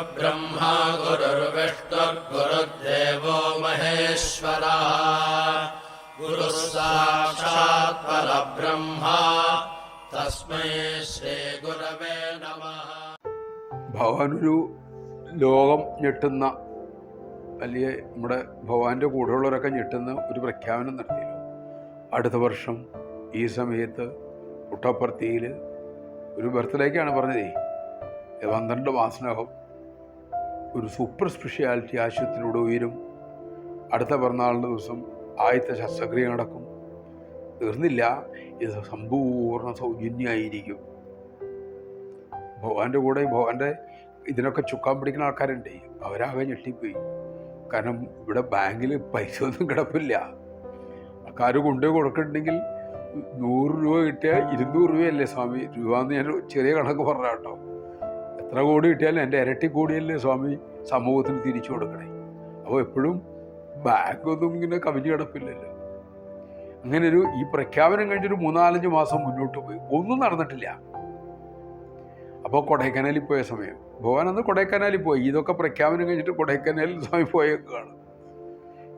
गुरुर्ब्रह्मा गुरुर्विष्णुर्गुरुर्देवो महेश्वरः गुरुः साक्षात् परब्रह्म तस्मै ശ്രീഗുരവേ നമഃ. ഭഗവാനൊരു ലോകം ഞെട്ടുന്ന, അല്ലെങ്കിൽ നമ്മുടെ ഭഗവാന്റെ കൂടെയുള്ളവരൊക്കെ ഞെട്ടുന്ന ഒരു പ്രഖ്യാപനം നടത്തിയല്ലോ. അടുത്ത വർഷം ഈ സമയത്ത് പുട്ടപ്പർത്തിയിൽ ഒരു ബർത്ത്ഡേക്കാണ് പറഞ്ഞതേ, 12 മാസത്തിനകം ഒരു സൂപ്പർ സ്പെഷ്യാലിറ്റി ആശുപത്രിയിലൂടെ ഉയരും. അടുത്ത പിറന്നാളിൻ്റെ ദിവസം ആദ്യത്തെ ശസ്ത്രക്രിയ നടക്കും. തീർന്നില്ല, ഇത് സമ്പൂർണ്ണ സൗജന്യമായിരിക്കും. ഭഗവാന്റെ കൂടെ ഭഗവാന്റെ ഇതിനൊക്കെ ചുക്കാൻ പിടിക്കുന്ന ആൾക്കാരുണ്ട്, അവരാകെ ഞെട്ടിപ്പോയി. കാരണം ഇവിടെ ബാങ്കിൽ പൈസ ഒന്നും കിടപ്പില്ല. ആൾക്കാർ കൊണ്ടുപോയി കൊടുക്കണമെങ്കിൽ 100 രൂപ കിട്ടിയാൽ 200 രൂപയല്ലേ സ്വാമി രൂപ എന്ന് ഞാൻ ചെറിയ കണക്ക് പറഞ്ഞ കേട്ടോ. എത്ര കോടി കിട്ടിയാലും എൻ്റെ ഇരട്ടി കോടിയല്ലേ സ്വാമി സമൂഹത്തിന് തിരിച്ചു കൊടുക്കണേ. അപ്പോൾ എപ്പോഴും ബാങ്കൊന്നും ഇങ്ങനെ കവിഞ്ഞ് കിടപ്പില്ലല്ലോ. അങ്ങനെ ഈ പ്രഖ്യാപനം കഴിഞ്ഞൊരു 3-4 മാസം മുന്നോട്ട് പോയി, ഒന്നും നടന്നിട്ടില്ല. അപ്പോൾ കൊടൈക്കനാലിൽ പോയ സമയം, ഭഗവാൻ അന്ന് കൊടൈക്കനാലിൽ പോയി. ഇതൊക്കെ പ്രഖ്യാപനം കഴിഞ്ഞിട്ട് കൊടൈക്കനാലിൽ സ്വാമി പോയേക്കാണ്.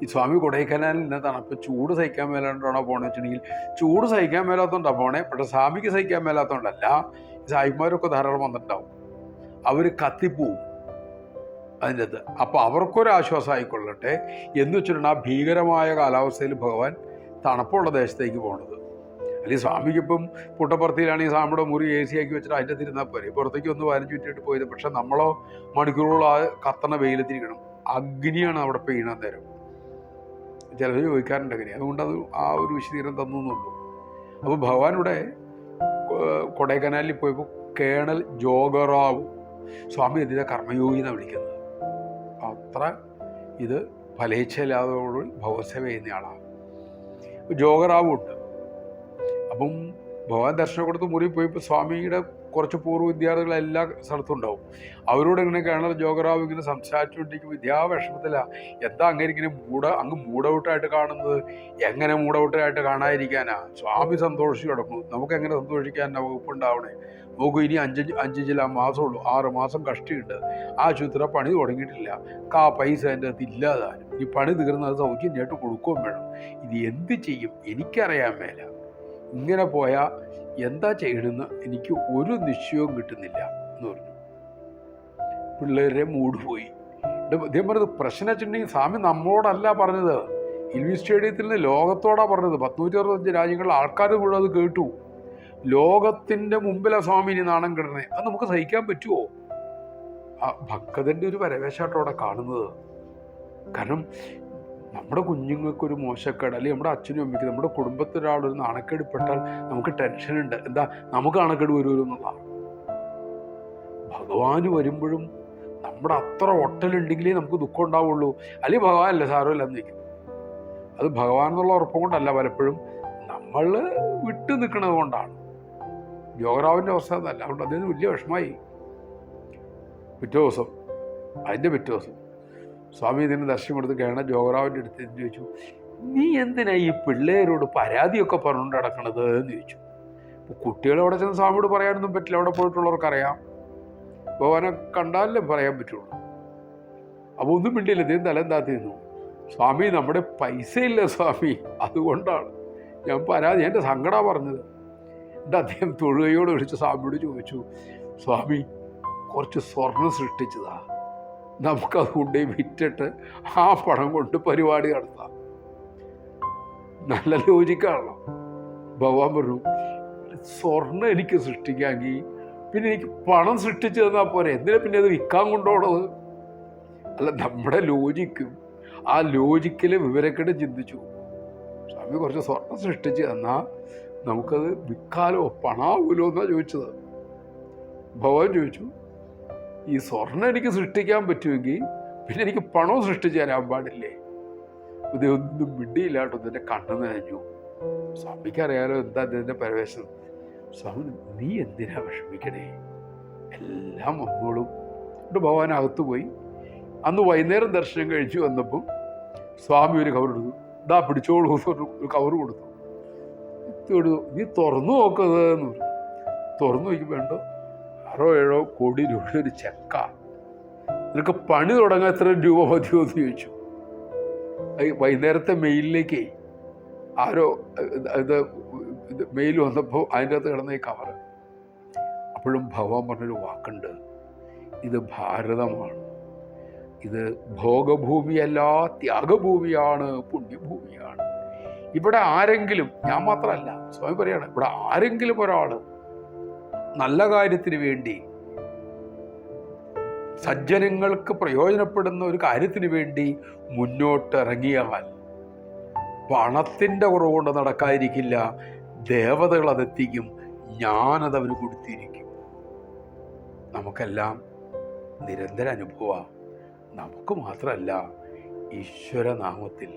ഈ സ്വാമി കൊടൈക്കനാലിൽ നിന്ന് തണുപ്പ് ചൂട് സഹിക്കാൻ മേലാണ്ടാണോ പോകണമെന്ന് വെച്ചിട്ടുണ്ടെങ്കിൽ ചൂട് സഹിക്കാൻ മേലാത്തതുകൊണ്ടാണ് പോണേ. പക്ഷേ സ്വാമിക്ക് സഹിക്കാൻ മേലാത്തതുകൊണ്ടല്ല. ഈ സായിമാരൊക്കെ ധാരാളം വന്നിട്ടുണ്ടാവും, അവർ കത്തിപ്പോവും അതിൻ്റെ അത്. അപ്പോൾ അവർക്കൊരാശ്വാസം ആയിക്കൊള്ളട്ടെ എന്ന് വെച്ചിട്ടുണ്ടെങ്കിൽ ആ ഭീകരമായ കാലാവസ്ഥയിൽ ഭഗവാൻ തണുപ്പുള്ള ദേശത്തേക്ക് പോകണത്. അല്ലെങ്കിൽ സ്വാമിക്കിപ്പം പുട്ടപ്പുറത്തിലാണെങ്കിൽ സ്വാമിയുടെ മുറി AC ആക്കി വെച്ചിട്ട് അതിൻ്റെ തിരുന്നാൽ പോരെ. പുറത്തേക്ക് ഒന്ന് 15 മിനിറ്റ് പോയത്. പക്ഷെ നമ്മളോ മണിക്കൂറുകളോ ആ കത്തണ വെയിലത്തിരിക്കണം. അഗ്നിയാണ് അവിടെ പെയ്യണ നേരം. ചിലർ ചോദിക്കാറുണ്ട് അങ്ങനെ, അതുകൊണ്ട് അത് ആ ഒരു വിശദീകരണം തന്നുള്ളൂ. അപ്പോൾ ഭഗവാനിവിടെ കൊടൈക്കനാലിൽ പോയപ്പോൾ കേണൽ ജോഗറാവു സ്വാമി അതിനെ കർമ്മയോഗി എന്നാണ് വിളിക്കുന്നത്. അത്ര ഇത് ഫലേച്ഛയില്ലാതോട് ഭഗവത്സേവ ചെയ്യുന്നയാളാണ്. ജോഗറാവും ഉണ്ട്. അപ്പം ഭഗവാൻ ദർശനം കൊടുത്ത് മുറി പോയപ്പോൾ സ്വാമിയുടെ കുറച്ച് പൂർവ്വ വിദ്യാർത്ഥികൾ എല്ലാ സ്ഥലത്തും ഉണ്ടാവും. അവരോട് ഇങ്ങനെ കേണൽ ജോഗറാവ് ഇങ്ങനെ സംസാരിച്ചുകൊണ്ടിരിക്കും. വിദ്യാവിഷമത്തിലാണ്. എന്താ അങ്ങനെ ഇങ്ങനെ അങ്ങ് മൂടൗട്ടായിട്ട് കാണുന്നത്? എങ്ങനെ മൂടൗട്ടായിട്ട് കാണാതിരിക്കാനാ? സ്വാമി സന്തോഷിച്ച് കിടക്കുന്നു. നമുക്ക് എങ്ങനെ സന്തോഷിക്കാൻ വകുപ്പുണ്ടാവണേ? നോക്കൂ, ഇനി 5 മാസമുള്ളൂ, 6 മാസം കഷ്ടിയുണ്ട്. ആശുപത്രി പണി തുടങ്ങിയിട്ടില്ല. പൈസ എൻ്റെ അകത്ത് ഇല്ലാതാനും. ഈ പണി തീർന്നത് സൗജന്യമായിട്ട് കൊടുക്കുകയും വേണം. ഇത് എന്ത് ചെയ്യും എനിക്കറിയാൻ മേല. ഇങ്ങനെ പോയാൽ എന്താ ചെയ്യണമെന്ന് എനിക്ക് ഒരു നിശ്ചയവും കിട്ടുന്നില്ല എന്ന് പറഞ്ഞു. പിള്ളേരെ മൂഡ് പോയി. അദ്ദേഹം പറഞ്ഞത് പ്രശ്നം വെച്ചിട്ടുണ്ടെങ്കിൽ സ്വാമി നമ്മളോടല്ല പറഞ്ഞത്, ഇൽവി സ്റ്റേഡിയത്തിൽ നിന്ന് ലോകത്തോടാണ് പറഞ്ഞത്. 165 രാജ്യങ്ങളിലെ ആൾക്കാർ മുഴുവൻ അത് കേട്ടു. ലോകത്തിൻ്റെ മുമ്പിലാണ് സ്വാമി ഇനി നാണം കിടണേ. അത് നമുക്ക് സഹിക്കാൻ പറ്റുമോ? ആ ഭക്തൻ്റെ ഒരു പരവേശാട്ടോടെ കാണുന്നത്. കാരണം നമ്മുടെ കുഞ്ഞുങ്ങൾക്കൊരു മോശക്കേട്, അല്ലെങ്കിൽ നമ്മുടെ അച്ഛനും അമ്മയ്ക്ക്, നമ്മുടെ കുടുംബത്തിലൊരാളൊരു നാണക്കേട് പെട്ടാൽ നമുക്ക് ടെൻഷനുണ്ട്. എന്താ, നമുക്ക് നാണക്കേട് വരുമല്ലോ എന്നുള്ളതാണ്. ഭഗവാന് വരുമ്പോഴും നമ്മുടെ അത്ര ഒട്ടലുണ്ടെങ്കിലേ നമുക്ക് ദുഃഖം ഉണ്ടാവുള്ളൂ. അല്ലെങ്കിൽ ഭഗവാനല്ലേ സാരമില്ല എന്ന് നിൽക്കും. അത് ഭഗവാൻ എന്നുള്ള ഉറപ്പം കൊണ്ടല്ല, പലപ്പോഴും നമ്മൾ വിട്ടു നിൽക്കുന്നത് കൊണ്ടാണ്. ജോഗറാവിൻ്റെ അവസ്ഥ എന്നല്ല. അതുകൊണ്ട് അദ്ദേഹം വലിയ വിഷമമായി. പിറ്റേ ദിവസം സ്വാമി ഇതിന് ദർശനം കൊടുത്ത് കേണൽ ജോഗറാവിൻ്റെ അടുത്ത് ചോദിച്ചു, നീ എന്തിനാ ഈ പിള്ളേരോട് പരാതിയൊക്കെ പറഞ്ഞുകൊണ്ട് നടക്കണത് എന്ന് ചോദിച്ചു. അപ്പോൾ കുട്ടികളവിടെ ചെന്ന് സ്വാമിയോട് പറയാനൊന്നും പറ്റില്ല, അവിടെ പോയിട്ടുള്ളവർക്കറിയാം. ഭഗവാനെ കണ്ടാലേ പറയാൻ പറ്റുള്ളൂ. അപ്പോൾ ഒന്നും മിണ്ടിയില്ല. അദ്ദേഹം തലം താത്തി നിന്നു. സ്വാമി, നമ്മുടെ പൈസ ഇല്ല സ്വാമി, അതുകൊണ്ടാണ് ഞാൻ പരാതി, എൻ്റെ സങ്കടമാണ് പറഞ്ഞത്. എന്നിട്ട് അദ്ദേഹം തൊഴുകയോട് വിളിച്ച് സ്വാമിയോട് ചോദിച്ചു, സ്വാമി കുറച്ച് സ്വർണം സൃഷ്ടിച്ചതാ, നമുക്കതുകൊണ്ട് വിറ്റിട്ട് ആ പണം കൊണ്ട് പരിപാടി നടത്താം. നല്ല ലോജിക്കാണല്ലോ. ഭഗവാൻ പറഞ്ഞു, സ്വർണം എനിക്ക് സൃഷ്ടിക്കാമെങ്കിൽ പിന്നെ എനിക്ക് പണം സൃഷ്ടിച്ചു തന്നാൽ പോരെ, എന്തിനാ പിന്നെ അത് വിൽക്കാൻ കൊണ്ടുപോകണത്? അല്ല, നമ്മുടെ ലോജിക്കും ആ ലോജിക്കിലെ വിവരക്കേട് ചിന്തിച്ചു. സ്വാമി കുറച്ച് സ്വർണം സൃഷ്ടിച്ച് തന്നാൽ നമുക്കത് വിൽക്കാലോ, പണാവൂലോ എന്നാണ് ചോദിച്ചത്. ഭഗവാൻ ചോദിച്ചു, ഈ സ്വർണം എനിക്ക് സൃഷ്ടിക്കാൻ പറ്റുമെങ്കിൽ പിന്നെ എനിക്ക് പണവും സൃഷ്ടിച്ച് തരാൻ പാടില്ലേ? ഇതൊന്നും മിണ്ടിയില്ലാട്ടോ. ഇതിൻ്റെ കണ്ണു നനഞ്ഞു. സ്വാമിക്കറിയാലോ എന്താ ഇതിൻ്റെ പരവേശം. സ്വാമി, നീ എന്തിനാ വിഷമിക്കണേ, എല്ലാം വന്നോളും. എന്നിട്ട് ഭഗവാൻ അകത്ത് പോയി. അന്ന് വൈകുന്നേരം ദർശനം കഴിച്ചു വന്നപ്പം സ്വാമി ഒരു കവർ എടുത്തു. ഇതാ പിടിച്ചോളൂ, ഒരു കവർ കൊടുത്തു. നീ തുറന്നു നോക്കുന്നത് എന്ന് പറഞ്ഞു. തുറന്നു നോക്കി വേണ്ടോ 6-7 കോടി രൂപ ഒരു ചെക്ക. നിനക്ക് പണി തുടങ്ങാൻ എത്ര രൂപ മതിയോ എന്ന് ചോദിച്ചു. വൈകുന്നേരത്തെ മെയിലിലേക്ക് ആരോ ഇത് മെയിൽ വന്നപ്പോൾ അതിൻ്റെ അകത്ത് കിടന്ന ഈ കവറ്. അപ്പോഴും ഭഗവാൻ പറഞ്ഞൊരു വാക്കുണ്ട്, ഇത് ഭാരതമാണ്, ഇത് ഭോഗഭൂമിയല്ല, ത്യാഗഭൂമിയാണ്, പുണ്യഭൂമിയാണ്. ഇവിടെ ആരെങ്കിലും, ഞാൻ മാത്രമല്ല, സ്വയം പറയാണ്, ഇവിടെ ആരെങ്കിലും ഒരാൾ നല്ല കാര്യത്തിന് വേണ്ടി, സജ്ജനങ്ങൾക്ക് പ്രയോജനപ്പെടുന്ന ഒരു കാര്യത്തിന് വേണ്ടി മുന്നോട്ടിറങ്ങിയാൽ പണത്തിൻ്റെ കുറവുകൊണ്ട് നടക്കാതിരിക്കില്ല, ദേവതകൾ അതെത്തിക്കും, ഞാനതവന് കൊടുത്തിരിക്കും. നമുക്കെല്ലാം നിരന്തര അനുഭവം. നമുക്ക് മാത്രമല്ല, ഈശ്വരനാമത്തിൽ,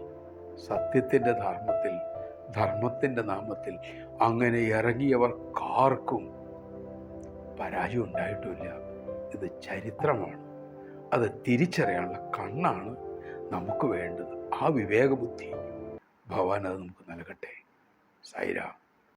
സത്യത്തിൻ്റെ ധർമ്മത്തിൽ, ധർമ്മത്തിൻ്റെ നാമത്തിൽ അങ്ങനെ ഇറങ്ങിയവർക്കാർക്കും പരാജയം ഉണ്ടായിട്ടില്ല. ഇത് ചരിത്രമാണ്. അത് തിരിച്ചറിയാനുള്ള കണ്ണാണ് നമുക്ക് വേണ്ടത്. ആ വിവേകബുദ്ധി ഭഗവാൻ അത് നമുക്ക് നൽകട്ടെ. സായിരാം.